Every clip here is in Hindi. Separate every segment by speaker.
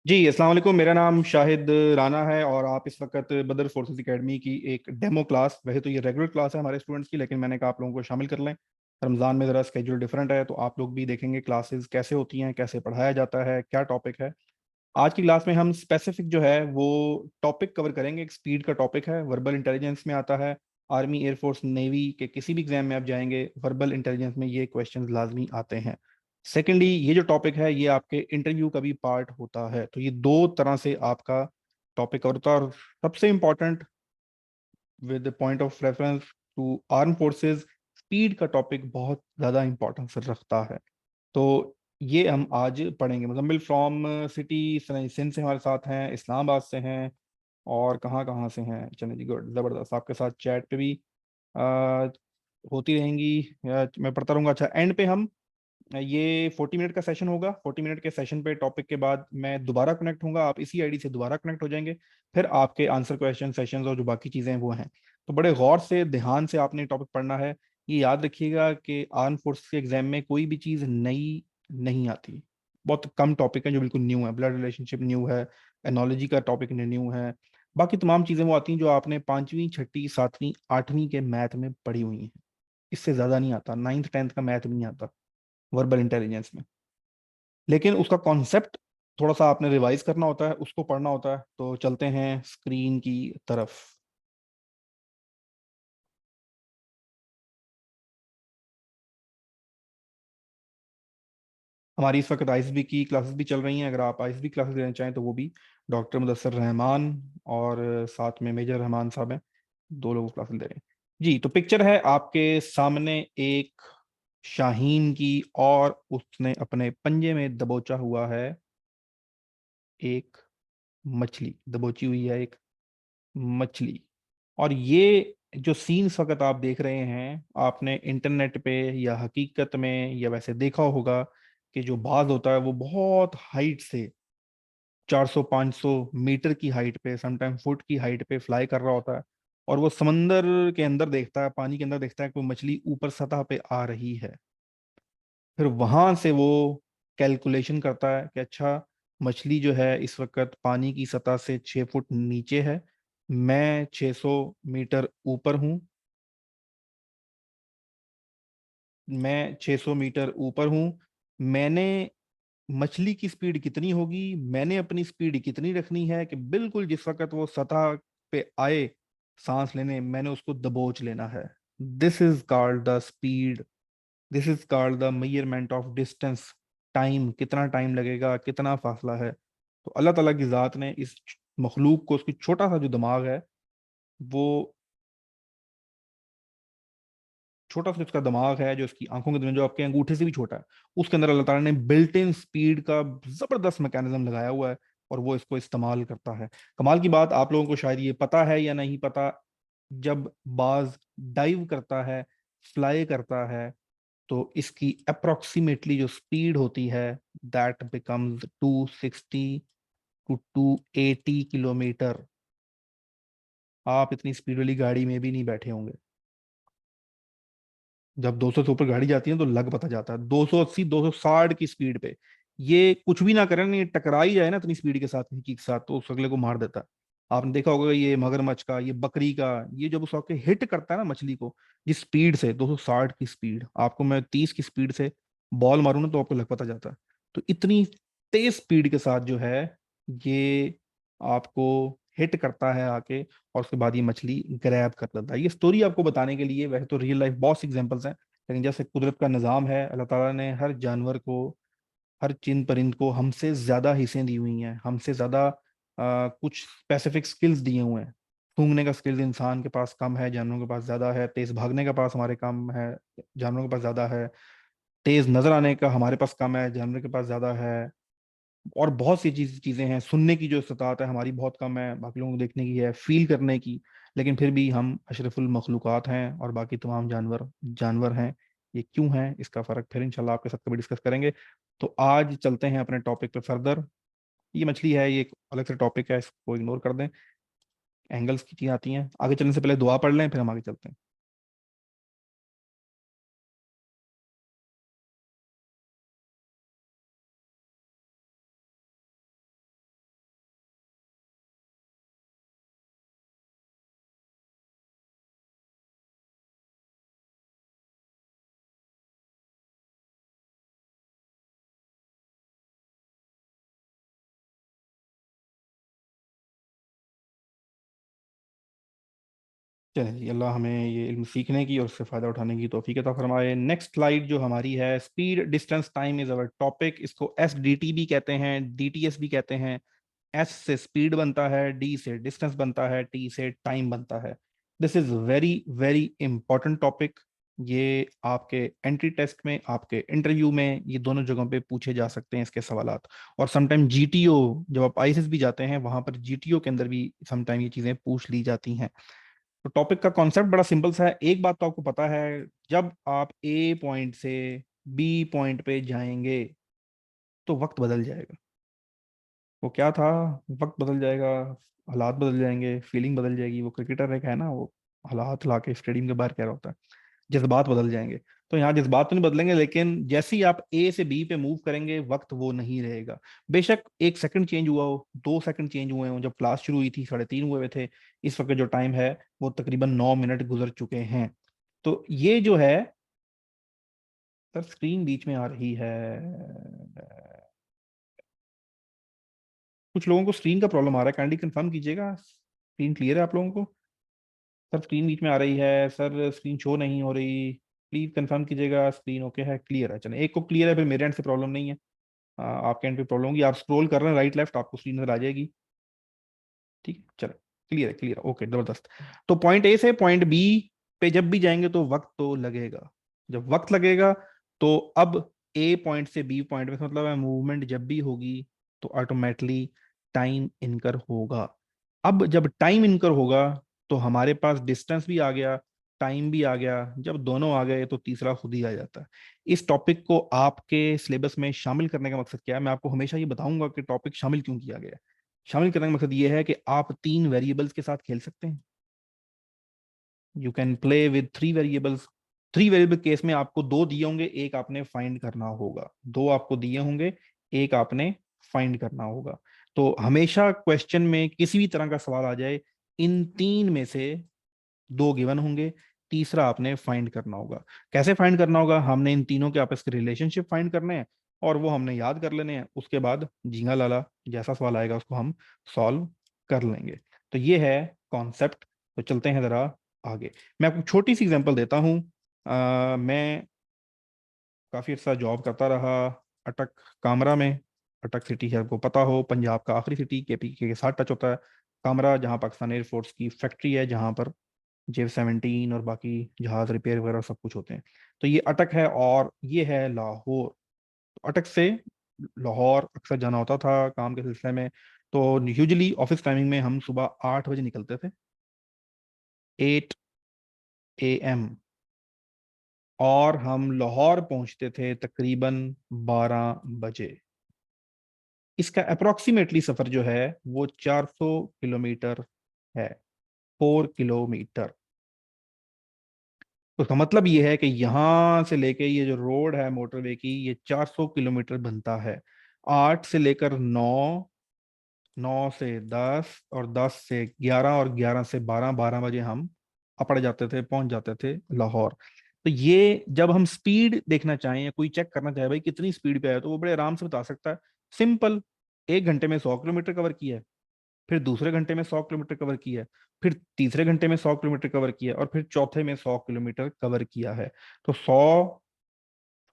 Speaker 1: जी अस्सलाम वालेकुम। मेरा नाम शाहिद राना है और आप इस वक्त बदर फोर्सेस एकेडमी की एक डेमो क्लास, वैसे तो ये रेगुलर क्लास है हमारे स्टूडेंट्स की, लेकिन मैंने कहा आप लोगों को शामिल कर लें। रमज़ान में ज़रा स्केड्यूल डिफरेंट है, तो आप लोग भी देखेंगे क्लासेस कैसे होती हैं, कैसे पढ़ाया जाता है, क्या टॉपिक है। आज की क्लास में हम स्पेसिफिक जो है वो टॉपिक कवर करेंगे। एक स्पीड का टॉपिक है, वर्बल इंटेलिजेंस में आता है। आर्मी, एयरफोर्स, नेवी के किसी भी एग्जाम में आप जाएंगे, वर्बल इंटेलिजेंस में ये क्वेश्चंस लाजमी आते हैं। सेकेंडली, ये जो टॉपिक है ये आपके इंटरव्यू का भी पार्ट होता है, तो ये दो तरह से आपका टॉपिक कवर होता है। और सबसे important, with point of reference to arm forces, speed का टॉपिक बहुत ज़्यादा इंपॉर्टेंस रखता है। तो ये हम आज पढ़ेंगे। मुजम्मिल फ्रॉम सिटी सिंध से हमारे साथ हैं, इस्लामाबाद से हैं, और कहाँ कहाँ से हैं। चलिए जी, गुड, ज़बरदस्त। आपके साथ चैट पे भी आ, होती रहेंगी, मैं पढ़ता रहूँगा। अच्छा, एंड पे हम ये 40 मिनट का सेशन होगा। 40 मिनट के सेशन पे टॉपिक के बाद मैं दोबारा कनेक्ट होऊंगा, आप इसी आईडी से दोबारा कनेक्ट हो जाएंगे। फिर आपके आंसर क्वेश्चन सेशंस और जो बाकी चीज़ें हैं वो हैं। तो बड़े गौर से ध्यान से आपने टॉपिक पढ़ना है। ये याद रखिएगा कि आर्म फोर्स के एग्जाम में कोई भी चीज़ नई नहीं आती। बहुत कम टॉपिक है जो बिल्कुल न्यू है। ब्लड रिलेशनशिप न्यू है, एनोलॉजी का टॉपिक न्यू है। बाकी तमाम चीज़ें वो आती हैं जो आपने पाँचवीं, छठी, सातवीं, आठवीं के मैथ में पढ़ी हुई हैं। इससे ज़्यादा नहीं आता, नाइन्थ टेंथ का मैथ भी नहीं आता वर्बल इंटेलिजेंस में। लेकिन उसका कॉन्सेप्ट थोड़ा सा आपने रिवाइज करना होता है, उसको पढ़ना होता है। तो चलते हैं स्क्रीन की तरफ। हमारी इस वक्त आईएसबी की क्लासेस भी चल रही हैं। अगर आप आईएसबी क्लासेस लेना चाहें तो वो भी, डॉक्टर मुदस्सर रहमान और साथ में मेजर रहमान साहब हैं, दो लोगों क्लासेस दे रहे हैं। जी, तो पिक्चर है आपके सामने एक शाहीन की, और उसने अपने पंजे में दबोचा हुआ है एक मछली, दबोची हुई है एक मछली। और ये जो सीन इस वक्त आप देख रहे हैं, आपने इंटरनेट पे या हकीकत में या वैसे देखा होगा कि जो बाज होता है वो बहुत हाइट से, 400-500 मीटर की हाइट पे, समटाइम फुट की हाइट पे फ्लाई कर रहा होता है। और वो समंदर के अंदर देखता है, पानी के अंदर देखता है कि वो मछली ऊपर सतह पे आ रही है। फिर वहां से वो कैलकुलेशन करता है कि अच्छा, मछली जो है इस वक्त पानी की सतह से 6 फुट नीचे है, मैं 600 मीटर ऊपर हूँ, मैं 600 मीटर ऊपर हूँ। मैंने, मछली की स्पीड कितनी होगी, मैंने अपनी स्पीड कितनी रखनी है कि बिल्कुल जिस वक्त वो सतह पे आए सांस लेने, मैंने उसको दबोच लेना है। This is called the speed, this is called the measurement of distance. Time, कितना टाइम लगेगा, कितना फासला है। तो अल्लाह ताला की ज़ात ने इस मखलूक को, उसकी छोटा सा जो दिमाग है वो, छोटा सा इसका दिमाग है जो इसकी आंखों के, जो आपके अंगूठे से भी छोटा है, उसके अंदर अल्लाह ताला ने बिल्ट इन स्पीड का जबरदस्त मैकेनिज्म लगाया हुआ है, और वो इसको इस्तेमाल करता है। कमाल की बात, आप लोगों को शायद ये पता है या नहीं पता, जब बाज डाइव करता है, फ्लाई करता है, तो इसकी अप्रोक्सीमेटली जो स्पीड होती है, दैट बिकम्स 260 टू 280 किलोमीटर। आप इतनी स्पीड वाली गाड़ी में भी नहीं बैठे होंगे। जब 200 से ऊपर गाड़ी जाती है तो लग पता जाता है, 280, 260 की स्पीड पे ये कुछ भी ना करे ना, ये टकरा ही जाए ना इतनी स्पीड के साथ, किसी चीज के साथ, तो उस अगले को मार देता है। आपने देखा होगा ये मगरमच्छ का, ये बकरी का, ये जब उस वक्त हिट करता है ना मछली को, जिस स्पीड से, 260 की स्पीड, आपको मैं 30 की स्पीड से बॉल मारूं ना तो आपको लग पता जाता है। तो इतनी तेज स्पीड के साथ जो है ये आपको हिट करता है आके, और उसके बाद ये मछली ग्रैब कर लेता है। ये स्टोरी आपको बताने के लिए, वैसे तो रियल लाइफ बहुत सी एग्जांपल्स हैं, लेकिन जैसे कुदरत का निज़ाम है, अल्लाह ताला ने हर जानवर को, हर चिंद परिंद को हमसे ज़्यादा हिस्सें दी हुई हैं, हमसे ज़्यादा कुछ स्पेसिफिक स्किल्स दिए हुए हैं। सूंघने का स्किल्स इंसान के पास कम है, जानवरों के पास ज़्यादा है। तेज़ भागने का पास हमारे कम है, जानवरों के पास ज़्यादा है। तेज़ नज़र आने का हमारे पास कम है, जानवरों के पास ज़्यादा है। और बहुत सी चीजें हैं, सुनने की जो इस्तात है हमारी बहुत कम है, बाकी लोगों को देखने की है, फील करने की। लेकिन फिर भी हम अशरफुल मखलूक़ात हैं और बाकी तमाम जानवर जानवर हैं। ये क्यों है, इसका फ़र्क फिर इंशाल्लाह आपके साथ कभी डिस्कस करेंगे। तो आज चलते हैं अपने टॉपिक पे फर्दर। ये मछली है, ये एक अलग से टॉपिक है, इसको इग्नोर कर दें। एंगल्स की चीज़ें आती हैं। आगे चलने से पहले दुआ पढ़ लें, फिर हम आगे चलते हैं। चलें जी, अल्लाह हमें ये इल्म सीखने की और उससे फ़ायदा उठाने की तौफीक अता फरमाए। नेक्स्ट स्लाइड जो हमारी है, speed distance time is our topic. इसको एसडीटी भी कहते हैं, डीटीएस भी कहते हैं। एस से स्पीड बनता है, डी से डिस्टेंस बनता है, टी से टाइम बनता है। This is very very important topic. ये आपके एंट्री टेस्ट में, आपके इंटरव्यू में, ये दोनों जगहों पे पूछे जा सकते हैं इसके सवालात। और समटाइम जीटीओ, जब आप आईएसएस भी जाते हैं वहां पर जीटीओ के अंदर भी समटाइम ये चीजें पूछ ली जाती हैं। तो टॉपिक का कॉन्सेप्ट बड़ा सिंपल सा है। एक बात तो आपको पता है, जब आप ए पॉइंट से बी पॉइंट पे जाएंगे तो वक्त बदल जाएगा। वो क्या था, वक्त बदल जाएगा, हालात बदल जाएंगे, फीलिंग बदल जाएगी। वो क्रिकेटर एक है ना, वो हालात ला के स्टेडियम के बाहर कह रहा होता है, जज्बात बदल जाएंगे। तो यहाँ जज्बात तो नहीं बदलेंगे, लेकिन जैसे ही आप ए से बी पे मूव करेंगे वक्त वो नहीं रहेगा। बेशक 1 सेकंड चेंज हुआ हो, 2 सेकंड चेंज हुए हो, जब क्लास शुरू हुई थी 3:30 हुए थे, इस वक्त जो टाइम है वो तकरीबन 9 मिनट गुजर चुके हैं। तो ये जो है, सर स्क्रीन बीच में आ रही है, कुछ लोगों को स्क्रीन का प्रॉब्लम आ रहा है, काइंडली कंफर्म कीजिएगा स्क्रीन क्लियर है आप लोगों को। सर स्क्रीन बीच में आ रही है, सर स्क्रीन शो नहीं हो रही, प्लीज कंफर्म कीजिएगा स्क्रीन ओके है, क्लियर है। चलें, एक को क्लियर है, फिर मेरे एंड से प्रॉब्लम नहीं है। आपके एंड पे प्रॉब्लम होगी, आप स्क्रॉल कर रहे हैं राइट लेफ्ट, आपको स्क्रीन नजर आ जाएगी। ठीक है, चलो, क्लियर है, क्लियर है, ओके, जबरदस्त। तो पॉइंट ए से पॉइंट बी पे जब भी जाएंगे तो वक्त तो लगेगा। जब वक्त लगेगा तो अब ए पॉइंट से बी पॉइंट में, मतलब है मूवमेंट जब भी होगी तो ऑटोमेटिकली टाइम इनकर होगा। अब जब टाइम इनकर होगा तो हमारे पास डिस्टेंस भी आ गया, टाइम भी आ गया। जब दोनों आ गए तो तीसरा खुद ही आ जाता है। इस टॉपिक को आपके सिलेबस में शामिल करने का मकसद क्या है, मैं आपको हमेशा ये बताऊंगा कि टॉपिक शामिल क्यों किया गया है। शामिल करने का मकसद ये है कि आप 3 वेरिएबल्स के साथ खेल सकते हैं। You can play with 3 variables. 3 variable case में आपको दो दिए होंगे, एक आपने फाइंड करना होगा। दो आपको दिए होंगे, एक आपने फाइंड करना होगा। तो हमेशा क्वेश्चन में किसी भी तरह का सवाल आ जाए, इन तीन में से दो गिवन होंगे, तीसरा आपने फाइंड करना होगा। कैसे फाइंड करना होगा, हमने इन तीनों के आपस के रिलेशनशिप फाइंड करने हैं और वो हमने याद कर लेने हैं। उसके बाद झींगा लाला जैसा सवाल आएगा उसको हम सॉल्व कर लेंगे। तो ये है कॉन्सेप्ट। तो चलते हैं जरा आगे। मैं आपको छोटी सी एग्जांपल देता हूँ। मैं काफी अर्सा जॉब करता रहा अटक कामरा में। अटक सिटी है, आपको पता हो, पंजाब का आखिरी सिटी केपीके के साथ टच होता है। कामरा जहाँ पाकिस्तान एयरफोर्स की फैक्ट्री है, जहाँ पर जेफ 17 और बाकी जहाज रिपेयर वगैरह सब कुछ होते हैं। तो ये अटक है और ये है लाहौर। तो अटक से लाहौर अक्सर जाना होता था काम के सिलसिले में। तो यूजुअली ऑफिस टाइमिंग में हम सुबह 8 बजे निकलते थे, 8 AM, और हम लाहौर पहुंचते थे तकरीबन 12 बजे। इसका अप्रोक्सीमेटली सफर जो है वो 400 किलोमीटर है, 4 किलोमीटर। तो इसका मतलब ये है कि यहाँ से लेके ये जो रोड है मोटरवे की, ये 400 किलोमीटर बनता है। 8 से लेकर 9, 9 से 10 और 10 से 11 और 11 से 12, 12 बजे हम अपड़ जाते थे, पहुंच जाते थे लाहौर। तो ये जब हम स्पीड देखना चाहें या कोई चेक करना चाहे भाई कितनी स्पीड पे आया, तो वो बड़े आराम से बता सकता है। सिंपल, 1 घंटे में 100 किलोमीटर कवर किया है, फिर दूसरे घंटे में 100 किलोमीटर कवर किया है, फिर तीसरे घंटे में 100 किलोमीटर कवर किया है, और फिर चौथे में 100 किलोमीटर कवर किया है। तो 100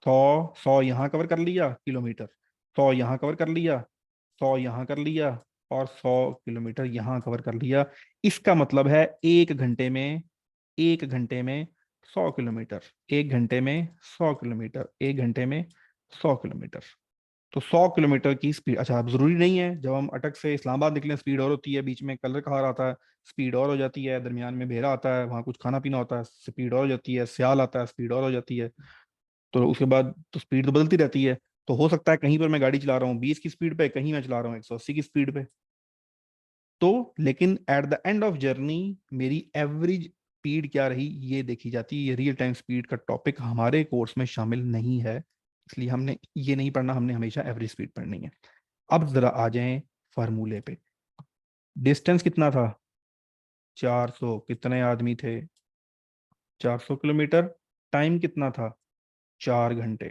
Speaker 1: 100 100 यहाँ कवर कर लिया किलोमीटर, 100 यहाँ कवर कर लिया, 100 यहाँ कर लिया, और 100 किलोमीटर यहाँ कवर कर लिया। इसका मतलब है 1 घंटे में, 1 घंटे में 100 किलोमीटर, 1 घंटे में 100 किलोमीटर, 1 घंटे में 100 किलोमीटर। तो 100 किलोमीटर की स्पीड, अच्छा अब जरूरी नहीं है जब हम अटक से इस्लामाबाद निकले स्पीड और होती है, बीच में कलर कहार आता है स्पीड और हो जाती है, दरमियान में भेरा आता है वहाँ कुछ खाना पीना होता है स्पीड और हो जाती है, सियाल आता है स्पीड और हो जाती है। तो उसके बाद तो स्पीड तो बदलती रहती है। तो हो सकता है कहीं पर मैं गाड़ी चला रहा हूँ 20 की स्पीड पे, कहीं मैं चला रहा हूँ 180 की स्पीड पे। तो लेकिन at the end of journey मेरी एवरेज स्पीड क्या रही ये देखी जाती है। ये रियल टाइम स्पीड का टॉपिक हमारे कोर्स में शामिल नहीं है, इसलिए हमने ये नहीं पढ़ना, हमने हमेशा एवरेज स्पीड पढ़नी है। अब जरा आ जाएं फार्मूले पे। डिस्टेंस कितना था, 400। कितने आदमी थे, 400 किलोमीटर। टाइम कितना था, 4 घंटे।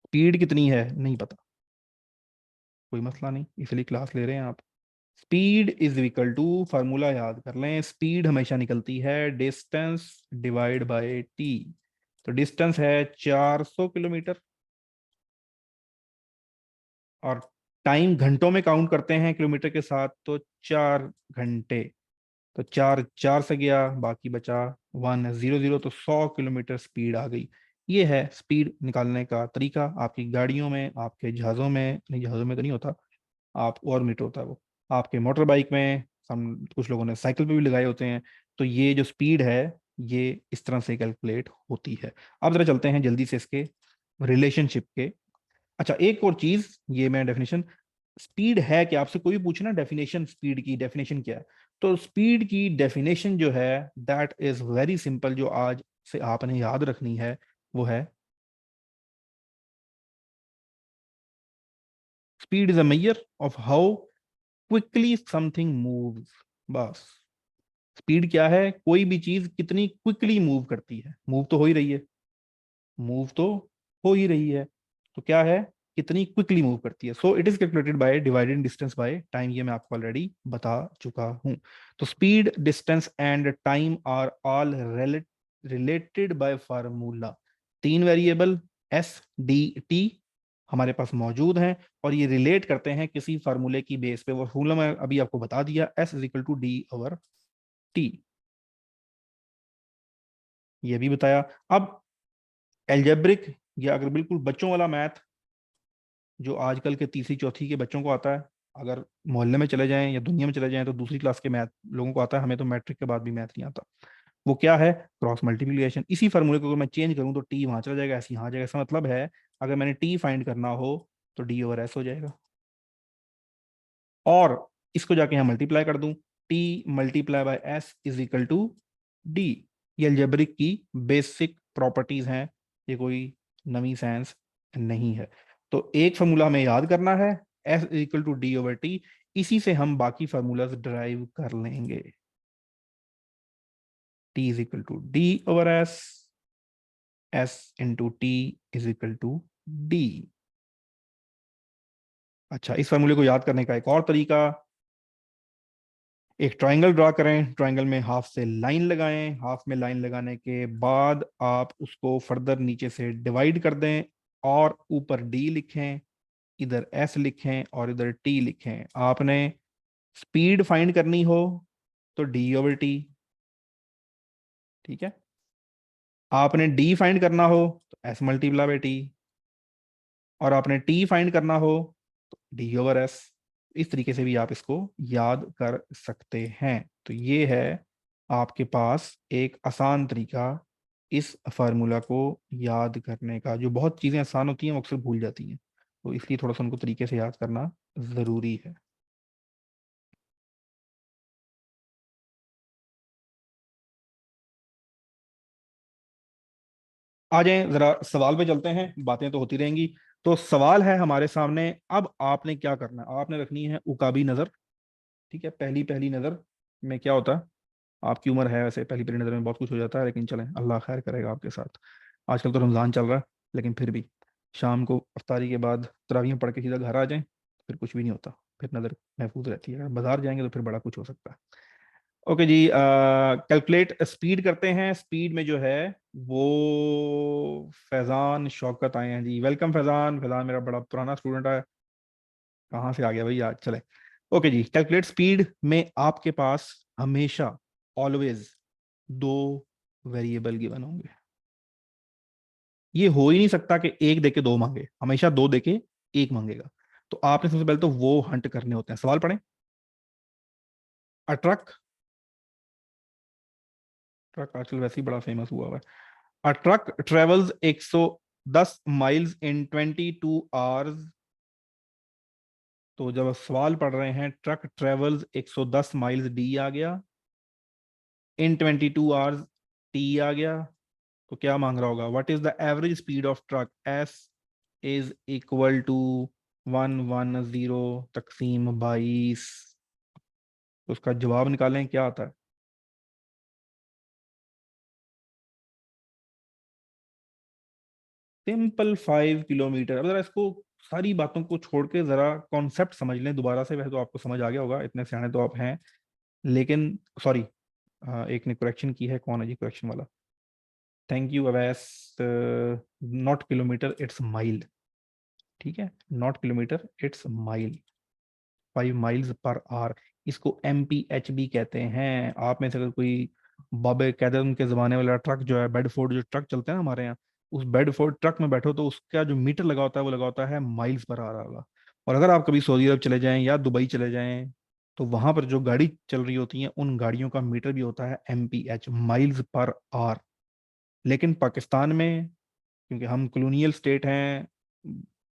Speaker 1: स्पीड कितनी है नहीं पता, कोई मसला नहीं, इसलिए क्लास ले रहे हैं आप। Speed is equal to, formula याद कर लें, स्पीड हमेशा निकलती है डिस्टेंस डिवाइड बाय टी। तो डिस्टेंस है 400 किलोमीटर, और टाइम घंटों में काउंट करते हैं किलोमीटर के साथ, तो 4 घंटे। तो चार चार से गया, बाकी बचा 100, तो 100 किलोमीटर स्पीड आ गई। ये है स्पीड निकालने का तरीका। आपकी गाड़ियों में, आपके जहाज़ों में, नहीं जहाज़ों में तो नहीं होता, आप और मीटर होता है वो, आपके मोटर बाइक में, हम कुछ लोगों ने साइकिल पे भी लगाए होते हैं। तो ये जो स्पीड है, ये इस तरह से कैलकुलेट होती है। अब जरा चलते हैं जल्दी से इसके रिलेशनशिप के। अच्छा, एक और चीज, ये मैं डेफिनेशन, स्पीड है कि आपसे कोई भी पूछे ना डेफिनेशन, स्पीड की डेफिनेशन क्या है, तो स्पीड की डेफिनेशन जो है, दैट इज वेरी सिंपल, जो आज से आपने याद रखनी है, वो है speed is a measure of how quickly something moves. बस, स्पीड क्या है, कोई भी चीज कितनी क्विकली मूव करती है, मूव तो हो ही रही है, मूव तो हो ही रही है, तो क्या है, कितनी क्विकली मूव करती है। So it is calculated by divided distance by time, ये मैं आपको ऑलरेडी बता चुका हूं। तो speed, distance and time are all related by formula. तीन वेरिएबल एस डी टी हमारे पास मौजूद हैं, और ये रिलेट करते हैं किसी फार्मूले की बेस पे। वो फार्मूला मैं अभी आपको बता दिया, S is equal to D over T, ये भी बताया। अब एल्जेब्रिक, या अगर बिल्कुल बच्चों वाला मैथ, जो आजकल के तीसरी चौथी के बच्चों को आता है, अगर मोहल्ले में चले जाएं या दुनिया में चले जाएं तो दूसरी क्लास के मैथ लोगों को आता है, हमें तो मैट्रिक के बाद भी मैथ नहीं आता। वो क्या है, क्रॉस मल्टीप्लिकेशन। इसी फार्मूले को अगर मैं चेंज करूं तो टी वहां चला जाएगा, ऐसे यहाँ आ जाएगा। इसका मतलब है, अगर मैंने टी फाइंड करना हो तो डी ओवर एस हो जाएगा, और इसको जाके यहाँ मल्टीप्लाई कर दूं, T multiply by S is equal to D. ये अलजेब्रिक की बेसिक प्रॉपर्टीज हैं, ये कोई नवी साइंस नहीं है। तो एक फार्मूला हमें याद करना है, S is equal to D over T, इसी से हम बाकी फार्मूलाज ड्राइव कर लेंगे। T is equal to D over S, S into T is equal to D. अच्छा, इस फार्मूले को याद करने का एक और तरीका, एक ट्राइंगल ड्रा करें, ट्राइंगल में हाफ से लाइन लगाएं, हाफ में लाइन लगाने के बाद आप उसको फर्दर नीचे से डिवाइड कर दें, और ऊपर डी लिखें, इधर एस लिखें, और इधर टी लिखें। आपने स्पीड फाइंड करनी हो तो डी ओवर टी, ठीक है। आपने डी फाइंड करना हो तो एस मल्टीप्लाई बाई टी, और आपने टी फाइंड करना हो तो डी ओवर एस। इस तरीके से भी आप इसको याद कर सकते हैं। तो ये है आपके पास एक आसान तरीका इस फार्मूला को याद करने का। जो बहुत चीज़ें आसान होती हैं वो अक्सर भूल जाती हैं, तो इसलिए थोड़ा सा उनको तरीके से याद करना ज़रूरी है। आ जाएं जरा सवाल पे चलते हैं, बातें तो होती रहेंगी। तो सवाल है हमारे सामने, अब आपने क्या करना है, आपने रखनी है उकाबी नज़र, ठीक है। पहली पहली नज़र में क्या होता है, आपकी उम्र है वैसे, पहली पहली नज़र में बहुत कुछ हो जाता है, लेकिन चलें, अल्लाह खैर करेगा आपके साथ। आजकल तो रमज़ान चल रहा है, लेकिन फिर भी शाम को अफ्तारी के बाद तरावियाँ पढ़ के सीधा घर आ जाएं, फिर कुछ भी नहीं होता, फिर नज़र महफूज रहती है। अगर बाजार जाएंगे तो फिर बड़ा कुछ हो सकता है। ओके जी, कैलकुलेट स्पीड करते हैं। स्पीड में जो है वो फैज़ान शौकत आए हैं जी, वेलकम फैज़ान। फैज़ान मेरा बड़ा पुराना स्टूडेंट है, कहाँ से आ गया भाई आज, चले। ओके जी, कैलकुलेट स्पीड में आपके पास हमेशा, ऑलवेज, दो वेरिएबल गिवन होंगे। ये हो ही नहीं सकता कि एक देके दो मांगे, हमेशा दो देके एक मांगेगा। तो आपने सबसे पहले तो वो हंट करने होते हैं। सवाल पढ़ें। अ ट्रक, ट्रक आजकल वैसे ही बड़ा फेमस हुआ हुआ है। A truck travels 110 miles in 22 hours. तो जब आप सवाल पढ़ रहे हैं, ट्रक ट्रेवल्स 110 माइल्स, डी आ गया, इन 22 आवर्स, टी आ गया। तो क्या मांग रहा होगा, what is the average speed of truck, S is equal to 110 तकसीम 22। तो उसका जवाब निकालें, क्या आता है, सिंपल 5 किलोमीटर। अब जरा इसको सारी बातों को छोड़ के जरा कॉन्सेप्ट समझ लें दोबारा से। वैसे तो आपको समझ आ गया होगा, इतने सियाने तो आप हैं, लेकिन सॉरी, एक ने करेक्शन की है, कौन है जी करेक्शन वाला? Thank you Awais. Not kilometre it's mile, ठीक है, not kilometre it's mile, 5 miles per our. इसको MPH भी कहते हैं। आप में से अगर कोई बाबे कहते हैं उनके जमाने वाला ट्रक जो है, बेडफोर्ड जो ट्रक चलते हैं ना हमारे यहाँ, उस बेडफोर्ड ट्रक में बैठो तो उसका जो मीटर लगा होता है वो लगा होता है माइल्स पर आ रहा होगा। और अगर आप कभी सऊदी अरब चले जाएं या दुबई चले जाएं, तो वहां पर जो गाड़ी चल रही होती है उन गाड़ियों का मीटर भी होता है MPH, माइल्स पर आवर। लेकिन पाकिस्तान में, क्योंकि हम कॉलोनियल स्टेट हैं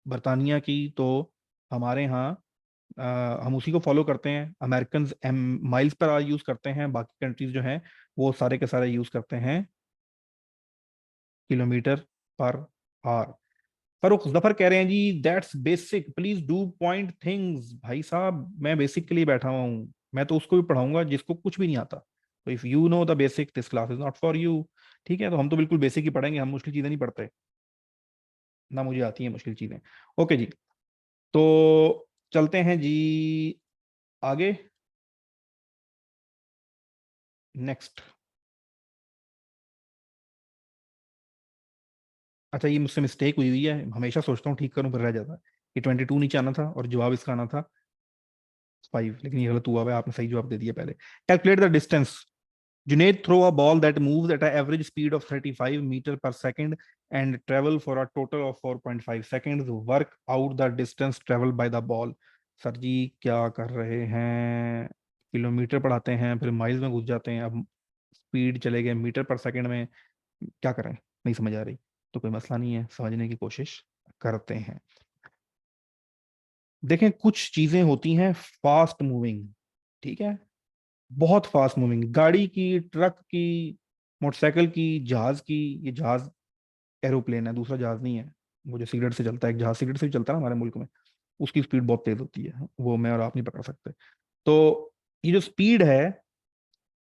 Speaker 1: बरतानिया की, तो हमारे यहाँ हम उसी को फॉलो करते हैं। American miles per our use करते हैं, बाकी कंट्रीज जो हैं वो सारे के सारे यूज करते हैं kilometre per our. Farrukh Zafar ji रहे हैं जी that's basic, please do point things. भाई साहब मैं बेसिक के लिए बैठा हुआ हूँ, मैं तो उसको भी पढ़ाऊंगा जिसको कुछ भी नहीं आता। तो if you know the basic, this class is not for you. ठीक है, तो हम तो बिल्कुल बेसिक ही पढ़ेंगे, हम मुश्किल चीजें नहीं पढ़ते, ना मुझे आती है मुश्किल चीजें। ओके जी, तो चलते हैं जी आगे, नेक्स्ट। अच्छा, ये मुझसे मिस्टेक हुई हुई है, हमेशा सोचता हूँ ठीक करूँ पर रह जाता है। ये 22 नीचे आना था और जवाब इसका आना था 5, लेकिन ये गलत हुआ है, आपने सही जवाब दे दिया पहले। Calculate the distance. Junaid throw a ball that moves at an average speed of 35 meter per second and travel for a total of 4.5 seconds. Work out the distance traveled by the ball. Sir ji क्या कर रहे हैं, किलोमीटर पढ़ाते हैं फिर माइल्स में घुस जाते हैं, अब स्पीड चले गए मीटर पर सेकंड में, क्या करें, नहीं समझ आ रही। तो कोई मसला नहीं है, समझने की कोशिश करते हैं। देखें, कुछ चीजें होती हैं फास्ट मूविंग, ठीक है, बहुत फास्ट मूविंग, गाड़ी की, ट्रक की, मोटरसाइकिल की, जहाज की। ये जहाज एरोप्लेन है, दूसरा जहाज नहीं है। वो जो सिगरेट से चलता है, एक जहाज सिगरेट से भी चलता है ना हमारे मुल्क में, उसकी स्पीड बहुत तेज होती है, वो मैं और आप नहीं पकड़ सकते। तो ये जो स्पीड है,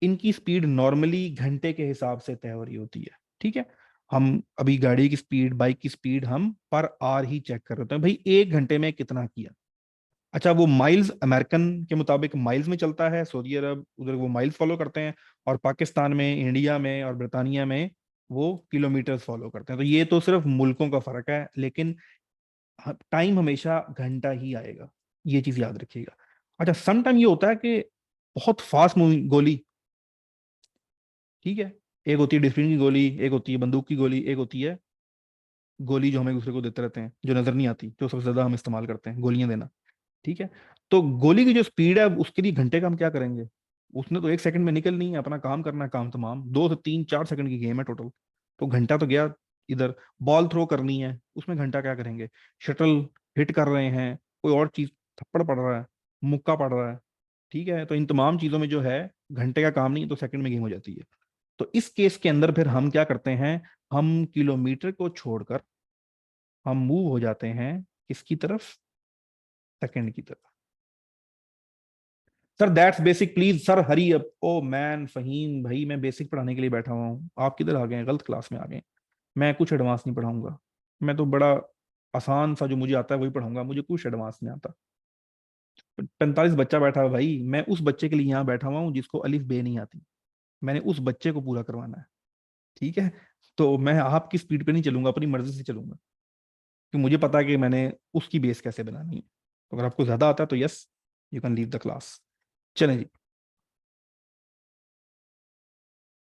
Speaker 1: इनकी स्पीड नॉर्मली घंटे के हिसाब से तय हो रही होती है, ठीक है। हम अभी गाड़ी की स्पीड, बाइक की स्पीड हम पर आवर ही चेक कर रहे होते हैं, भाई 1 घंटे में कितना किया। अच्छा, वो माइल्स अमेरिकन के मुताबिक माइल्स में चलता है, सऊदी अरब उधर वो माइल्स फॉलो करते हैं, और पाकिस्तान में, इंडिया में और ब्रिटानिया में वो किलोमीटर फॉलो करते हैं। तो ये तो सिर्फ मुल्कों का फर्क है, लेकिन टाइम हमेशा घंटा ही आएगा, ये चीज याद रखिएगा। अच्छा, सम टाइम ये होता है कि बहुत फास्ट मूविंग गोली, ठीक है, एक होती है डिस्पिन की गोली, एक होती है बंदूक की गोली, एक होती है गोली जो हम एक दूसरे को देते रहते हैं, जो नजर नहीं आती, जो सबसे ज्यादा हम इस्तेमाल करते हैं गोलियां देना, ठीक है। तो गोली की जो स्पीड है उसके लिए घंटे का हम क्या करेंगे, उसने तो 1 सेकंड में निकलनी है, अपना काम करना है, काम तमाम 2 से 3 4 सेकंड की गेम है टोटल। तो घंटा तो गया इधर। बॉल थ्रो करनी है, उसमें घंटा क्या करेंगे, शटल हिट कर रहे हैं, कोई और चीज, थप्पड़ पड़ रहा है, मुक्का पड़ रहा है, ठीक है। तो इन तमाम चीजों में जो है घंटे का काम नहीं, तो सेकंड में गेम हो जाती है। तो इस केस के अंदर फिर हम क्या करते हैं, हम किलोमीटर को छोड़कर हम मूव हो जाते हैं किसकी तरफ, सेकंड की तरफ। Sir that's basic please sir hurry up. Oh man Faheem भाई, मैं बेसिक पढ़ाने के लिए बैठा हुआ हूँ, आप किधर आ गए हैं, गलत क्लास में आ गए हैं। मैं कुछ एडवांस नहीं पढ़ाऊंगा, मैं तो बड़ा आसान सा जो मुझे आता है वही पढ़ाऊंगा, मुझे कुछ एडवांस नहीं आता। 45 बच्चा बैठा है भाई, मैं उस बच्चे के लिए यहाँ बैठा हुआ हूँ जिसको अलिफ बे नहीं आती, मैंने उस बच्चे को पूरा करवाना है, ठीक है। तो मैं आपकी स्पीड पे नहीं चलूंगा, अपनी मर्जी से चलूंगा, कि मुझे पता है कि मैंने उसकी बेस कैसे बनानी है। तो अगर आपको ज्यादा आता है तो yes, you can leave the class. चलें जी,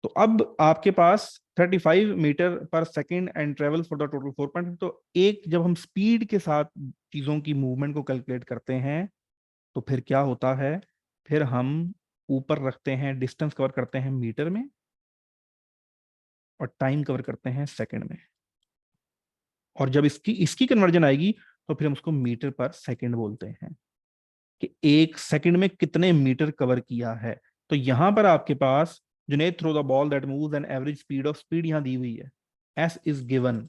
Speaker 1: तो अब आपके पास 35 meter per second and travel for the total 4 point. तो एक जब हम स्पीड के साथ चीजों की मूवमेंट को कैलकुलेट करते हैं तो फिर क्या होता है, फिर हम ऊपर रखते हैं, डिस्टेंस कवर करते हैं मीटर में और टाइम कवर करते हैं सेकंड में। और जब इसकी इसकी कन्वर्जन आएगी तो फिर हम उसको मीटर पर सेकंड बोलते हैं, कि 1 सेकंड में कितने मीटर कवर किया है। तो यहां पर आपके पास, Junaid throw the ball that moves an average speed of, speed यहां दी हुई है, S is given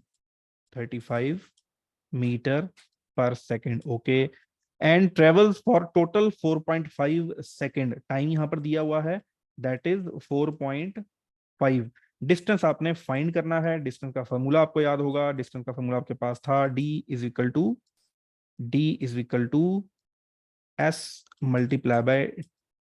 Speaker 1: 35 meter per second, okay, and travels for total 4.5 second, time यहां पर दिया हुआ है, दैट इज 4.5। डिस्टेंस आपने फाइंड करना है, डिस्टेंस का फॉर्मूला आपको याद होगा, डिस्टेंस का फॉर्मूला आपके पास था, D is equal to D is equal to S multiply by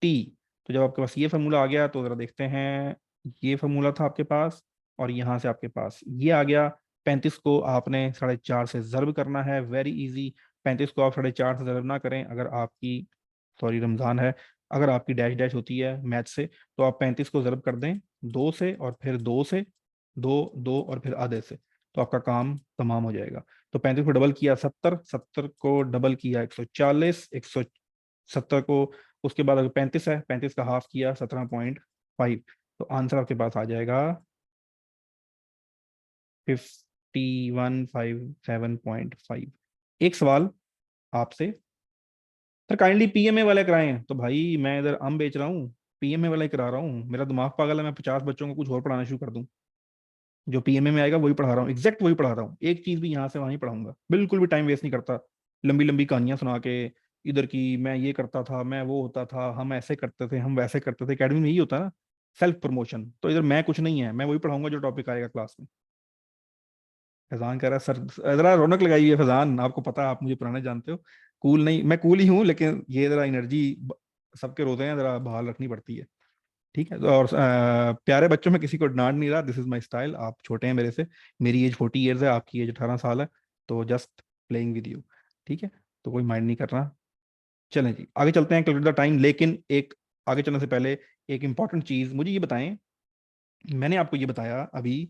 Speaker 1: T. तो जब आपके पास ये फार्मूला आ गया तो जरा देखते हैं, ये फार्मूला था आपके पास और यहाँ से आपके पास ये आ गया। 35 को आपने 4.5 से ज़र्ब करना है, वेरी इजी। 35 को आप 4.5 से ज़र्ब ना करें, अगर आपकी, सॉरी रमज़ान है, अगर आपकी डैश डैश होती है मैथ से, तो आप 35 को ज़र्ब कर दें 2 से और फिर 2 से, 2 2 और फिर आधे से, तो आपका काम तमाम हो जाएगा। तो 35 को डबल किया 70, 70 को डबल किया 140, 170 को, उसके बाद अगर 35 है, 35 का हाफ किया 17.5, तो आंसर आपके पास आ जाएगा 5157.5। एक सवाल आपसे, सर काइंडली पीएमए वाले कराएं। तो भाई मैं इधर आम बेच रहा हूँ, पीएमए वाला ही करा रहा हूँ, मेरा दिमाग पागल है, मैं 50 बच्चों को कुछ और पढ़ाना शुरू कर दूं? जो पीएमए में आएगा वही पढ़ा रहा हूँ, एग्जैक्ट वही पढ़ा रहा हूँ, एक चीज भी यहाँ से वहीं पढ़ाऊंगा, बिल्कुल भी टाइम वेस्ट नहीं करता लंबी लंबी कहानियां सुना के इधर की, मैं ये करता था, मैं वो होता था, हम ऐसे करते थे, हम वैसे करते थे। एकेडमी में यही होता है ना, सेल्फ प्रमोशन। तो इधर मैं कुछ नहीं है, मैं वही पढ़ाऊंगा जो टॉपिक आएगा क्लास में। फैजान कह रहा है सर, जरा रौनक लगाई है फैजान, आपको पता है, आप मुझे पुराने जानते हो, कूल नहीं, मैं कूल ही हूँ, लेकिन ये जरा एनर्जी सबके रोते हैं, जरा बहाल रखनी पड़ती है। ठीक है, तो और प्यारे बच्चों में किसी को डांट नहीं रहा, दिस इज माई स्टाइल। आप छोटे हैं मेरे से, मेरी एज 40 ईयर्स है, आपकी एज 18 साल है, तो जस्ट प्लेइंग विद यू। ठीक है, तो कोई माइंड नहीं करना। चलें जी आगे चलते हैं, कैलकुलेट द टाइम। लेकिन एक, आगे चलने से पहले एक इंपॉर्टेंट चीज मुझे ये बताएं, मैंने आपको ये बताया अभी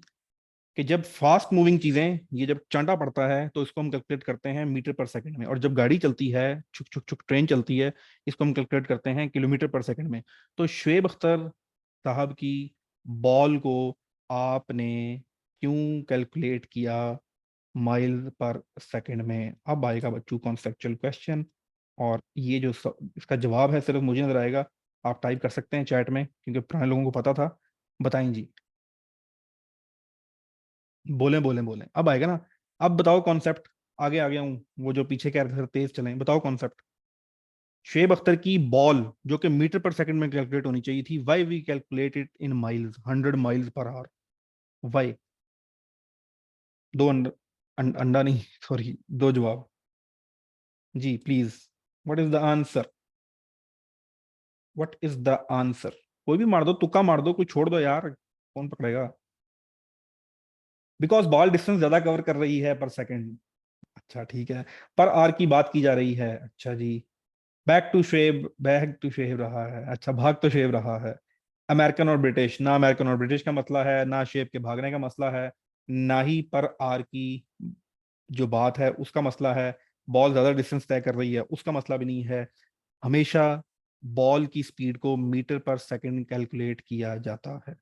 Speaker 1: कि जब फास्ट मूविंग चीजें, ये जब चांटा पड़ता है तो इसको हम कैलकुलेट करते हैं मीटर पर सेकंड में, और जब गाड़ी चलती है, छुक छुक छुक ट्रेन चलती है, इसको हम कैलकुलेट करते हैं किलोमीटर पर सेकंड में। तो शुएब अख्तर साहब की बॉल को आपने क्यों कैलकुलेट किया माइल पर सेकंड में? अब आएगा बच्चों कॉन्सेप्चुअल क्वेश्चन, और ये जो इसका जवाब है सिर्फ मुझे नजर आएगा, आप टाइप कर सकते हैं चैट में क्योंकि पुराने लोगों को पता था। बताएं जी, बोलें बोलें बोलें, अब आएगा ना। अब बताओ कॉन्सेप्ट, आगे आ गया हूँ, वो जो पीछे कह रहे थे तेज चलें, बताओ कॉन्सेप्ट। शुएब अख्तर की बॉल जो कि मीटर पर सेकंड में कैलकुलेट होनी चाहिए थी, why we calculate it in miles, 100 miles per hour, why? दो अंडा नहीं सॉरी, दो जवाब जी please. What is the answer? What is the answer? कोई भी मार दो, तुक्का मार दो, कोई छोड़ दो यार, कौन पकड़ेगा? बिकॉज बॉल डिस्टेंस ज्यादा कवर कर रही है पर सेकंड। अच्छा ठीक है, पर आर की बात की जा रही है, अच्छा जी। बैक टू शेव रहा है, अच्छा भाग तो शेव रहा है। अमेरिकन और ब्रिटिश, ना अमेरिकन और ब्रिटिश का मसला है, ना शेव के भागने का मसला है, ना ही पर आर की जो बात है उसका मसला है, बॉल ज्यादा डिस्टेंस तय कर रही है उसका मसला भी नहीं है। हमेशा बॉल की स्पीड को मीटर पर सेकंड कैलकुलेट किया जाता है,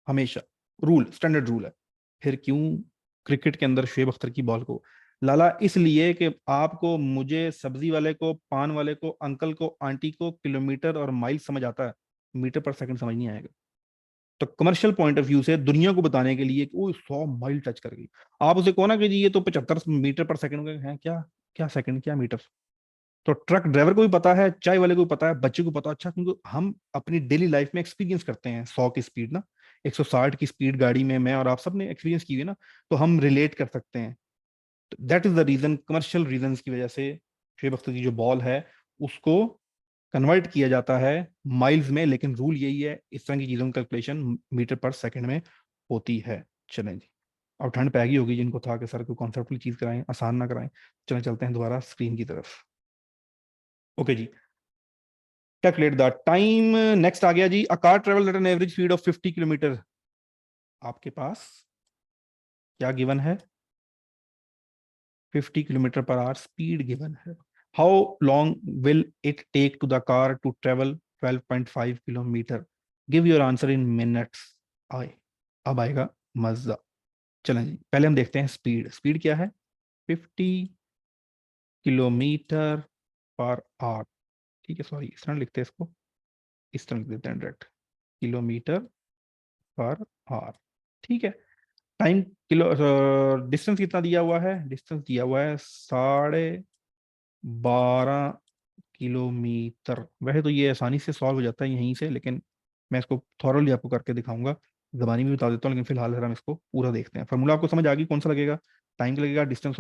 Speaker 1: हमेशा, रूल, स्टैंडर्ड रूल है। फिर क्यों क्रिकेट के अंदर शुएब अख्तर की बॉल को? लाला इसलिए कि आपको, मुझे, सब्जी वाले को, पान वाले को, अंकल को, आंटी को किलोमीटर और माइल समझ आता है, मीटर पर सेकंड समझ नहीं आएगा। तो कमर्शियल पॉइंट ऑफ व्यू से दुनिया को बताने के लिए कि वो 100 माइल टच कर गई, आप उसे कहो ना कि जी ये तो 75 मीटर पर सेकंड है, क्या क्या सेकंड क्या मीटर? तो ट्रक ड्राइवर को भी पता है, चाय वाले को भी पता है, बच्चे को पता है, अच्छा, क्योंकि हम अपनी डेली लाइफ में एक्सपीरियंस करते हैं 100 की स्पीड ना, 160 की स्पीड गाड़ी में मैं और आप सब ने एक्सपीरियंस की है ना, तो हम रिलेट कर सकते हैं। तो that is the reason, commercial reason की वजह से शुएब अख्तर की जो बॉल है उसको कन्वर्ट किया जाता है माइल्स में, लेकिन रूल यही है, इस तरह की चीजों की कैलकुलेशन मीटर पर सेकंड में होती है। चलें जी, अब ठंड पै गई होगी जिनको था कि सर कोई कॉन्सेप्ट वाली चीज कराएं, आसान ना कराएं। चलें चलते हैं दोबारा स्क्रीन की तरफ। ओके जी, कैलकुलेट द टाइम। नेक्स्ट आ गया जी, a car travel at an average speed of 50 kilometer. आपके पास क्या गिवन है? 50 kilometer per hour speed given है। How long will it take to the car to travel 12.5 kilometer? Give your answer in minutes. आए, अब आएगा मजा। चलें जी, पहले हम देखते हैं स्पीड, स्पीड क्या है? 50 किलोमीटर पर आवर। ठीक है, सॉरी इस तरह लिखते हैं इसको, इस तरह लिख देते हैं डायरेक्ट, किलोमीटर पर आवर। ठीक है, टाइम, किलो, डिस्टेंस कितना दिया हुआ है? डिस्टेंस दिया हुआ है 12.5 किलोमीटर। वैसे तो ये आसानी से सॉल्व हो जाता है यहीं से, लेकिन मैं इसको थॉरली आपको करके दिखाऊंगा, जबानी में बता देता हूँ, लेकिन फिलहाल हम इसको पूरा देखते हैं। फॉर्मूला आपको समझ आ गई कौन सा लगेगा? टाइम का लगेगा डिस्टेंस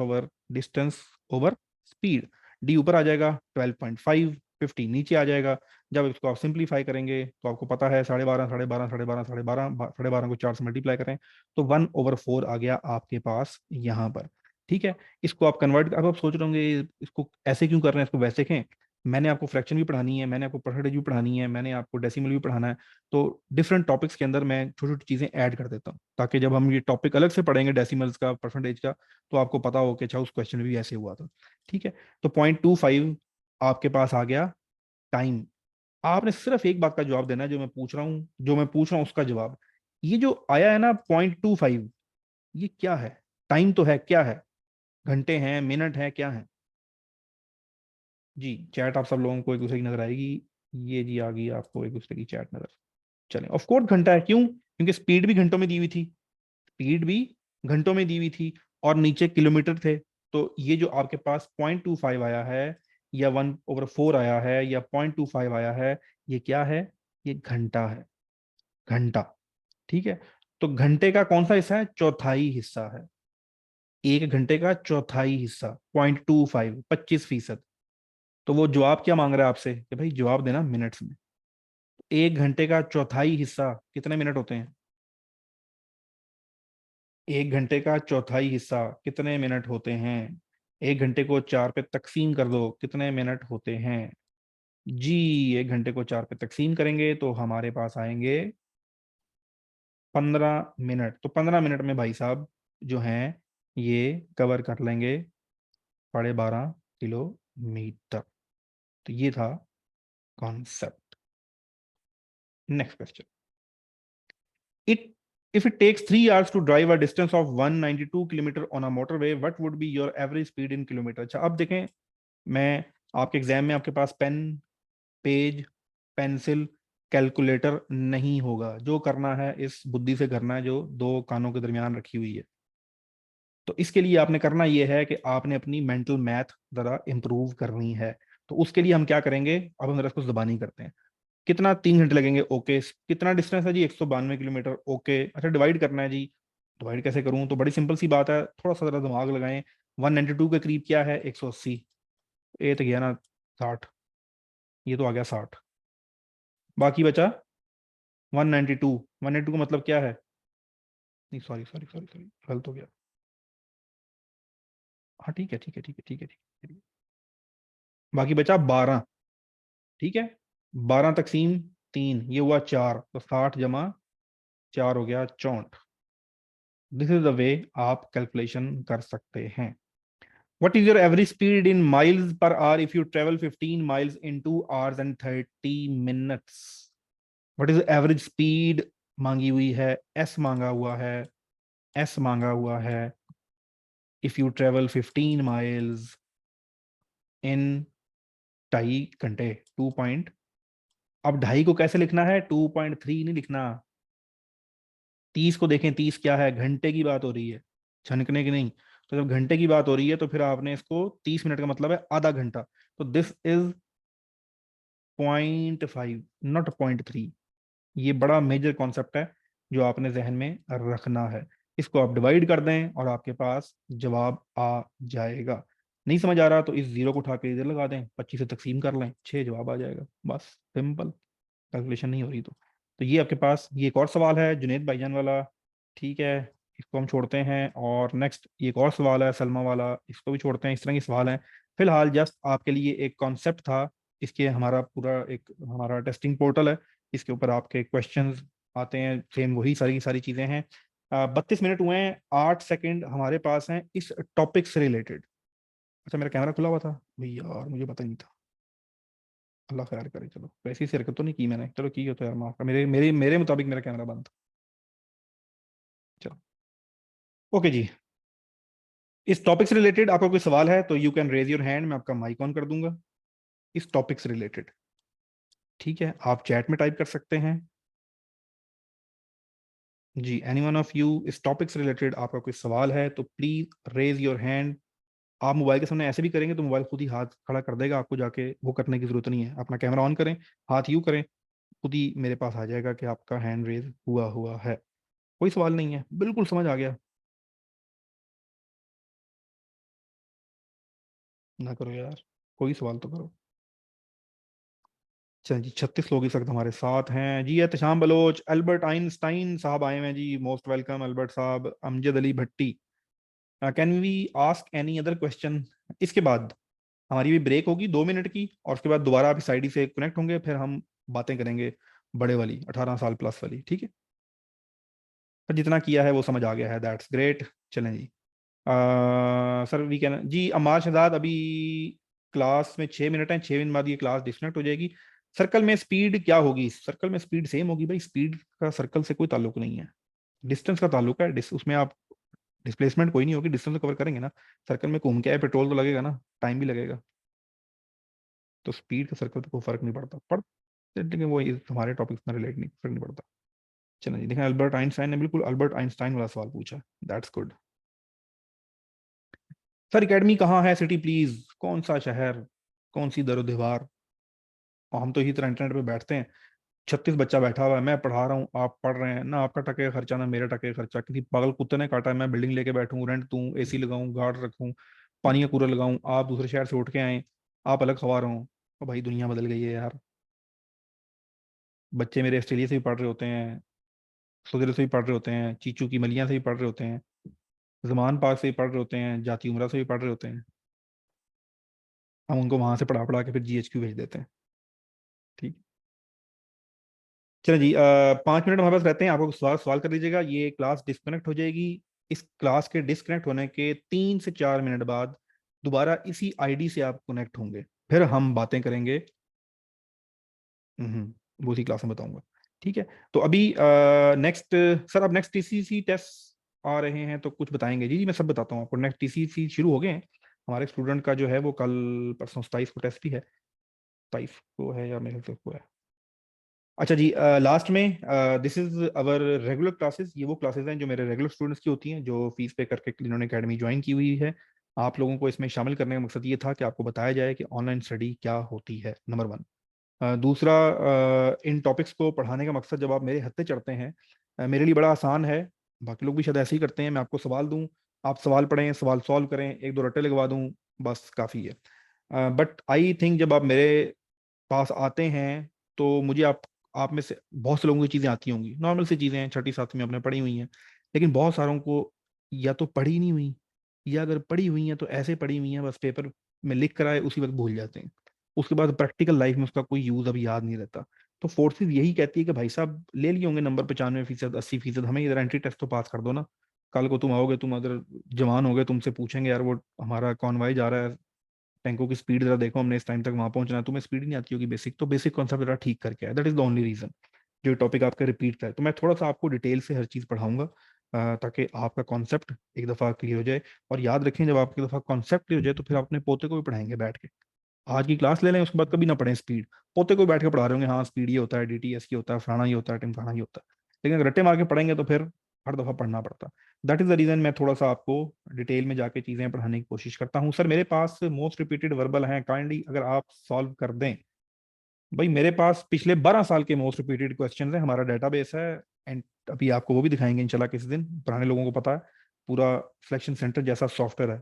Speaker 1: ओवर स्पीड डी ऊपर आ जाएगा 12.5, 50 नीचे आ जाएगा। जब इसको आप सिंप्लीफाई करेंगे तो आपको पता है 12.5, 12.5, 12.5, 12.5, 12.5 को 4 से मल्टीप्लाई करें तो 1/4 आ गया आपके पास यहाँ पर। ठीक है, इसको आप कन्वर्ट, अब आप सोच रहे होंगे इसको ऐसे क्यों कर रहे हैं, इसको वैसे कहें। मैंने आपको फ्रैक्शन भी पढ़ानी है, मैंने आपको परसेंटेज भी पढ़ानी है, मैंने आपको डेसिमल भी पढ़ाना है, तो डिफरेंट टॉपिक्स के अंदर मैं छोटी छोटी चीजें ऐड कर देता हूँ ताकि जब हम ये टॉपिक अलग से पढ़ेंगे डेसिमल्स का, परसेंटेज का, तो आपको पता हो कि अच्छा उस क्वेश्चन में भी ऐसे हुआ था। ठीक है, तो 0.25 आपके पास आ गया टाइम। आपने सिर्फ एक बात का जवाब देना है, जो मैं पूछ रहा हूँ उसका जवाब। ये जो आया है ना 0.25, ये क्या है? टाइम तो है, क्या है? घंटे हैं, मिनट है, क्या है? जी चैट आप सब लोगों को एक दूसरे की नजर आएगी। ये जी आ गई आपको एक दूसरे की चैट नजर। चलें, ऑफ कोर्स घंटा है, क्यों? क्योंकि स्पीड भी घंटों में दी हुई थी, स्पीड भी घंटों में दी हुई थी, और नीचे किलोमीटर थे। तो ये जो आपके पास 0.25 आया है, या 1/4 आया है, या 0.25 आया है, ये क्या है? ये घंटा है, घंटा। ठीक है, तो घंटे का कौन सा हिस्सा है? चौथाई हिस्सा है। एक घंटे का चौथाई हिस्सा 0.25, 25%। तो वो जवाब क्या मांग रहा है आपसे कि भाई जवाब देना मिनट्स में। एक घंटे का चौथाई हिस्सा कितने मिनट होते हैं? एक घंटे का चौथाई हिस्सा कितने मिनट होते हैं? एक घंटे को 4 पे तकसीम कर दो, कितने मिनट होते हैं? जी, एक घंटे को 4 पे तकसीम करेंगे तो हमारे पास आएंगे 15 मिनट। तो 15 मिनट में भाई साहब जो हैं ये कवर कर लेंगे 12.5 किलोमीटर। तो ये था concept. Next question. It if it takes 3 hours to drive a distance of 192 kilometre on a motorway, what would be your average speed in kilometre? अच्छा अब देखें, मैं आपके एग्जाम में आपके पास पेन, पेज, पेंसिल, कैलकुलेटर नहीं होगा। जो करना है इस बुद्धि से करना है जो दो कानों के दरमियान रखी हुई है। तो इसके लिए आपने करना यह है कि आपने अपनी मेंटल मैथ जरा इंप्रूव करनी है। तो उसके लिए हम क्या करेंगे, अब हम जरा इसको जबानी करते हैं। कितना? 3 घंटे लगेंगे, ओके। कितना डिस्टेंस है जी? 192 किलोमीटर, ओके। अच्छा डिवाइड करना है जी, डिवाइड कैसे करूं? तो बड़ी सिंपल सी बात है, थोड़ा सा जरा दिमाग लगाएं। 192 के करीब क्या है? 180। ये तो गया ना 60, ये तो आ गया 60। बाकी बचा 192। 192 का मतलब क्या है? नहीं सॉरी सॉरी सॉरी सॉरी, गलत हो गया। हाँ ठीक है ठीक है ठीक है ठीक है ठीक है। बाकी बचा 12। ठीक है, 12 तकसीम 3, ये हुआ 4, तो 60 जमा 4 हो गया 64। दिस इज द वे आप कैलकुलेशन कर सकते हैं। What is your average speed in miles per hour if you travel 15 miles in 2 hours and 30 minutes? What is the average speed मांगी हुई है, S मांगा हुआ है, S मांगा हुआ है। If you travel 15 miles in 2.5 घंटे, 2 पॉइंट, अब ढाई को कैसे लिखना है? 2.3 नहीं लिखना। 30 को देखें, 30 क्या है? घंटे की बात हो रही है, छनकने की नहीं। तो जब घंटे की बात हो रही है तो फिर आपने इसको 30 मिनट का मतलब है आधा घंटा। तो दिस इज 0.5 नॉट 0.3। ये बड़ा मेजर कॉन्सेप्ट है जो आपने जहन में रखना है। इसको आप डिवाइड कर दें और आपके पास जवाब आ जाएगा। नहीं समझ आ रहा तो इस जीरो को उठा के इधर लगा दें, 25 से तकसीम कर लें, 6 जवाब आ जाएगा। बस सिंपल, कैलकुलेशन नहीं हो रही तो ये आपके पास ये एक और सवाल है जुनेद भाईजान वाला। ठीक है, इसको हम छोड़ते हैं। और नेक्स्ट ये एक और सवाल है सलमा वाला, इसको भी छोड़ते हैं। इस तरह के सवाल हैं। फिलहाल जस्ट आपके लिए एक कॉन्सेप्ट था। इसके हमारा पूरा एक हमारा टेस्टिंग पोर्टल है, इसके ऊपर आपके क्वेश्चंस आते हैं, सेम वही सारी सारी चीज़ें हैं। 32 मिनट हुए हैं, 8 सेकंड हमारे पास हैं इस टॉपिक से रिलेटेड। अच्छा मेरा कैमरा खुला हुआ था भैया, यार मुझे पता ही नहीं था। अल्लाह खैर करे, चलो वैसी सी हरकत तो नहीं की मैंने, चलो की हो तो यार माफ कर, मेरे मेरे मेरे मुताबिक मेरा कैमरा बंद था। चलो ओके जी, इस टॉपिक से रिलेटेड आपका कोई सवाल है तो you can raise your hand, मैं आपका माइक ऑन कर दूंगा। इस टॉपिक से रिलेटेड, ठीक है, आप चैट में टाइप कर सकते हैं। जी एनी वन ऑफ यू, इस टॉपिक से रिलेटेड आपका कोई सवाल है तो प्लीज रेज योर हैंड। आप मोबाइल के सामने ऐसे भी करेंगे तो मोबाइल खुद ही हाथ खड़ा कर देगा, आपको जाके वो करने की जरूरत नहीं है। अपना कैमरा ऑन करें, हाथ यू करें, खुद ही मेरे पास आ जाएगा कि आपका हैंड रेज हुआ हुआ है। कोई सवाल नहीं है, बिल्कुल समझ आ गया। ना करो यार, कोई सवाल तो करो। चलिए जी, 36 लोग इस वक्त हमारे साथ हैं जी। एहतशाम बलोच, अल्बर्ट आइंस्टाइन साहब आए हैं जी, मोस्ट वेलकम अल्बर्ट साहब। Amjad Ali Bhatti, can we ask any other question. इसके बाद हमारी भी ब्रेक होगी 2 मिनट की, और उसके बाद दोबारा आप इस आईडी से कनेक्ट होंगे, फिर हम बातें करेंगे बड़े वाली 18 साल प्लस वाली, ठीक है। पर जितना किया है वो समझ आ गया है, दैट्स ग्रेट। चलें जी। सर वी कैन जी, अमार शहजाद, अभी क्लास में 6 मिनट हैं, 6 मिनट बाद ये क्लास डिस्कनेक्ट हो जाएगी। सर्कल में स्पीड क्या होगी? सर्कल में स्पीड सेम होगी भाई, स्पीड का सर्कल से कोई ताल्लुक नहीं है, डिस्टेंस का ताल्लुक है। उसमें आप डिस्प्लेसमेंट कोई नहीं होगी, डिस्टेंस तो कवर करेंगे ना। सर्कल में घूम के आए, पेट्रोल तो लगेगा ना, टाइम भी लगेगा, तो स्पीड का सर्कल पे कोई फर्क नहीं पड़ता। लेकिन वो हमारे टॉपिक में रिलेट नहीं, फर्क नहीं पड़ता। चलो जी, देखें अल्बर्ट आइंस्टाइन ने बिल्कुल अल्बर्ट आइंस्टाइन वाला सवाल पूछा, दैट्स गुड। सर एकेडमी कहाँ है, सिटी प्लीज, कौन सा शहर, कौन सी दरो दीवार। और हम तो इसी तरह इंटरनेट पे बैठते हैं, 36 बच्चा बैठा हुआ है, मैं पढ़ा रहा हूँ, आप पढ़ रहे हैं ना, आपका टके का खर्चा ना मेरा टके का खर्चा। किसी पागल कुत्ते ने काटा है, मैं बिल्डिंग लेके बैठूं, रेंट दूं, एसी लगाऊं, गार्ड रखूं, पानी का कूलर लगाऊं, आप दूसरे शहर से उठ के आए, आप अलग खवा रहे हो। तो भाई दुनिया बदल गई है यार। बच्चे मेरे ऑस्ट्रेलिया से भी पढ़ रहे होते हैं, सुधर से भी पढ़ रहे होते हैं, चीचू की मलिया से भी पढ़ रहे होते हैं, जमान पाक से भी पढ़ रहे होते हैं, जाती उमरा से भी पढ़ रहे होते हैं। हम उनको वहां से पढ़ा पढ़ा के फिर GHQ भेज देते हैं, ठीक। चलिए जी, 5 मिनट हमारे पास रहते हैं, आपको सवाल सवाल कर लीजिएगा, ये क्लास डिस्कनेक्ट हो जाएगी। इस क्लास के डिस्कनेक्ट होने के 3 से 4 मिनट बाद दोबारा इसी आईडी से आप कनेक्ट होंगे, फिर हम बातें करेंगे। वो उसी क्लास में बताऊंगा, ठीक है। तो अभी नेक्स्ट, सर अब नेक्स्ट TCC टेस्ट आ रहे हैं तो कुछ बताएंगे? जी जी, मैं सब बताता हूँ आपको। नेक्स्ट TCC शुरू हो गए हैं हमारे स्टूडेंट का, जो है वो कल परसों 27 को टेस्ट ही है, 27 को है या मेरे ख्याल से को है। अच्छा जी, लास्ट में this is our regular classes, ये वो क्लासेस हैं जो मेरे रेगुलर स्टूडेंट्स की होती हैं, जो फीस पे करके जिन्होंने एकेडमी ज्वाइन की हुई है। आप लोगों को इसमें शामिल करने का मकसद ये था कि आपको बताया जाए कि ऑनलाइन स्टडी क्या होती है, नंबर 1। दूसरा, इन टॉपिक्स को पढ़ाने का मकसद, जब आप मेरे हत्थे चढ़ते हैं, मेरे लिए बड़ा आसान है, बाकी लोग भी शायद ऐसे ही करते हैं, मैं आपको सवाल दूं, आप सवाल पढ़ें, सवाल सॉल्व करें, एक दो रट्टे लगवा दूं, बस काफ़ी है। बट आई थिंक जब आप मेरे पास आते हैं तो मुझे आप में से बहुत से लोगों की चीज़ें आती होंगी, नॉर्मल सी चीज़ें हैं, छठी सातवीं में आपने पढ़ी हुई हैं, लेकिन बहुत सारों को या तो पढ़ी नहीं हुई, या अगर पढ़ी हुई हैं तो ऐसे पढ़ी हुई हैं बस पेपर में लिख कर आए, उसी वक्त भूल जाते हैं, उसके बाद प्रैक्टिकल लाइफ में उसका कोई यूज अभी याद नहीं रहता। तो फोर्सेज यही कहती है कि भाई साहब ले लिए होंगे नंबर 95%, 80%, हमें इधर एंट्री टेस्ट तो पास कर दो ना। कल को तुम आओगे, तुम अगर जवान हो गए, तुमसे पूछेंगे यार वो हमारा कॉन्वाय जा रहा है, टैंकों की स्पीड जरा देखो, हमने इस टाइम तक वहां पहुंचना है, तुम्हें स्पीड नहीं आती होगी बेसिक, तो बेसिक कॉन्सेप्ट जरा ठीक करके आए, that is the only reason जो टॉपिक आपका रिपीट का है। तो मैं थोड़ा सा आपको डिटेल से हर चीज पढ़ाऊंगा, ताकि आपका कॉन्सेप्ट एक दफा क्लियर हो जाए। और याद रखें, जब आपकी दफा कॉन्सेप्ट क्लियर हो जाए तो फिर आप अपने पोते को भी पढ़ाएंगे बैठ के। आज की क्लास ले लें, उसके बाद कभी ना पढ़ें स्पीड, पोते को बैठ के पढ़ा रहे होंगे, हाँ स्पीड ये होता है, DTS की होता है, फलाना ये होता है, टिमकाना ये होता है। लेकिन अगर रट्टे मार के पढ़ेंगे तो फिर हर दफा पढ़ना पड़ता। दैट इज द रीजन मैं थोड़ा सा आपको डिटेल में जाके चीजें पढ़ाने की कोशिश करता हूँ। सर मेरे पास मोस्ट रिपीटेड वर्बल हैं, काइंडली अगर आप सॉल्व कर दें। भाई मेरे पास पिछले 12 साल के मोस्ट रिपीटेड क्वेश्चन है, हमारा डेटाबेस है। एंड अभी आपको वो भी दिखाएंगे इंशाल्लाह किसी दिन, पुराने लोगों को पता है, पूरा सिलेक्शन सेंटर जैसा सॉफ्टवेयर है,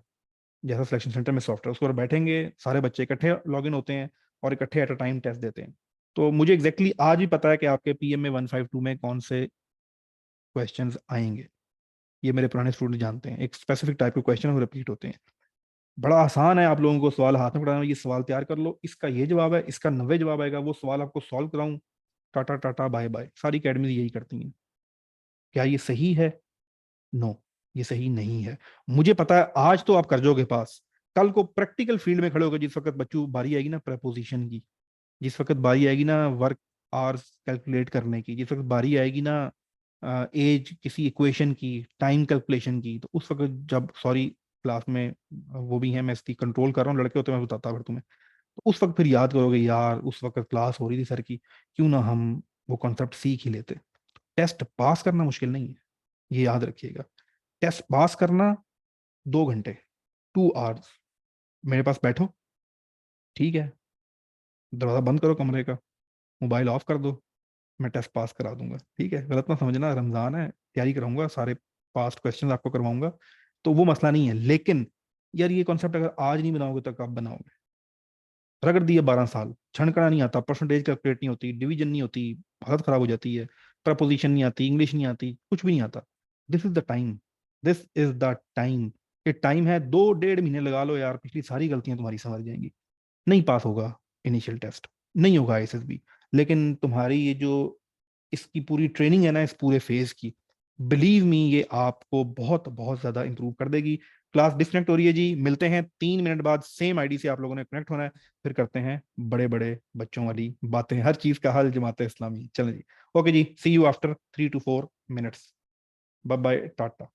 Speaker 1: जैसा सिलेक्शन सेंटर में सॉफ्टवेयर, उसको बैठेंगे सारे बच्चे इकट्ठे लॉगिन होते हैं और इकट्ठे एट अ टाइम टेस्ट देते हैं। तो मुझे एग्जैक्टली आज भी पता है कि आपके PM में 152 में कौन से क्वेश्चंस आएंगे। ये मेरे पुराने स्टूडेंट जानते हैं, एक स्पेसिफिक टाइप के क्वेश्चन वो रिपीट होते हैं। बड़ा आसान है, आप लोगों को सवाल हाथ में पढ़ाना, ये सवाल तैयार कर लो, इसका ये जवाब है, इसका 90 जवाब आएगा, वो सवाल आपको सॉल्व कराऊं, टाटा टाटा बाय बाय। सारी अकेडमी यही करती हैं। क्या ये सही है? नो, ये सही नहीं है। मुझे पता है आज तो आप कर जाओगे पास, कल को प्रैक्टिकल फील्ड में खड़े होकर जिस वक्त बच्चों बारी आएगी ना प्रपोजिशन की, जिस वक्त बारी आएगी ना वर्क आवर्स कैलकुलेट करने की, जिस वक्त बारी आएगी ना एज किसी इक्वेशन की, टाइम कैलकुलेशन की, तो उस वक्त जब, सॉरी क्लास में वो भी है, मैं इसकी कंट्रोल कर रहा हूँ, लड़के होते हैं मैं बताता फिर तुम्हें, तो उस वक्त फिर याद करोगे यार उस वक्त क्लास हो रही थी सर की, क्यों ना हम वो कॉन्सेप्ट सीख ही लेते। टेस्ट पास करना मुश्किल नहीं है, ये याद रखिएगा। टेस्ट पास करना 2 घंटे, 2 आवर्स, मेरे पास बैठो, ठीक है, दरवाजा बंद करो कमरे का, मोबाइल ऑफ कर दो, मैं टेस्ट पास करा दूंगा, ठीक है। गलत ना समझना, रमजान है, तैयारी कराऊंगा, सारे पास्ट क्वेश्चन आपको करवाऊंगा, तो वो मसला नहीं है। लेकिन यार ये कॉन्सेप्ट अगर आज नहीं बनाओगे तो कब बनाओगे? रगड़ दिए 12 साल, छणकना नहीं आता, परसेंटेज कैलकुलेट नहीं होती, डिवीजन नहीं होती, हालत खराब हो जाती है, प्रपोजिशन नहीं आती, इंग्लिश नहीं आती, कुछ भी नहीं आता। This is the time, this is the time. ये टाइम है, 2 1.5 महीने लगा लो यार, पिछली सारी गलतियां तुम्हारी समझ जाएंगी। नहीं पास होगा इनिशियल टेस्ट, नहीं होगा आईएसएसबी, लेकिन तुम्हारी ये जो इसकी पूरी ट्रेनिंग है ना, इस पूरे फेज की, बिलीव मी ये आपको बहुत बहुत ज्यादा इंप्रूव कर देगी। क्लास डिस्कनेक्ट हो रही है जी, मिलते हैं 3 मिनट बाद, सेम आईडी से आप लोगों ने कनेक्ट होना है, फिर करते हैं बड़े बड़े बच्चों वाली बातें, हर चीज का हल जमाते इस्लामी। चलें जी, ओके जी, see you after 3 to 4 minutes। Bye bye, Tata.